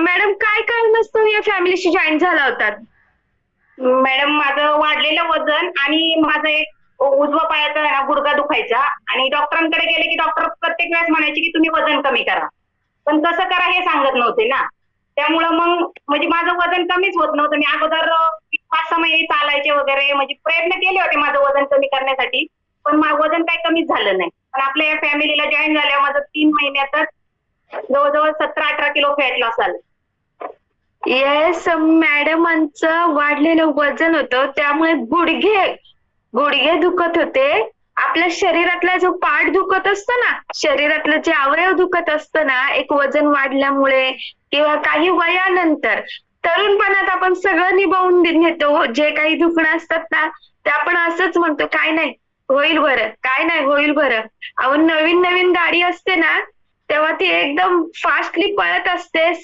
Madam काय कारणास्तव या फॅमिलीशी जॉईन झाला होतात? मॅडम माझं वाढलेलं वजन आणि माझा एक उजवा पायाचा आहे ना गुडघा दुखायचा आणि डॉक्टरांकडे गेले की डॉक्टर प्रत्येक वेळेस म्हणायचे की तुम्ही वजन कमी करा. पण कसं करा हे सांगत नव्हते ना. त्यामुळं मग म्हणजे माझं वजन कमीच होत नव्हतं. मी अगोदर 5-6 महिने चालायचे वगैरे म्हणजे प्रयत्न केले होते माझं वजन कमी करण्यासाठी. पण वजन काही कमीच झालं नाही. पण आपल्या या फॅमिलीला जॉइन झाल्यावर माझं 3 महिन्यातच जवळ-जवळ 17-18 किलो फॅट लॉस झालं. येस, मॅडमांचं वाढलेलं वजन होतं त्यामुळे गुडघे गुडघे दुखत होते. आपल्या शरीरातला जो पार्ट दुखत असतो ना, शरीरातलं जे अवयव दुखत असतं ना, एक वजन वाढल्यामुळे किंवा काही वयानंतर तरुणपणात आपण सगळं निभावून नेतो. जे काही दुखणं असतात ना, ते आपण असंच म्हणतो, "काय नाही, होईल बरं. काय नाही, होईल बरं." अहो, नवीन-नवीन गाडी असते ना, तेव्हा ती एकदम फास्टली पळत असते.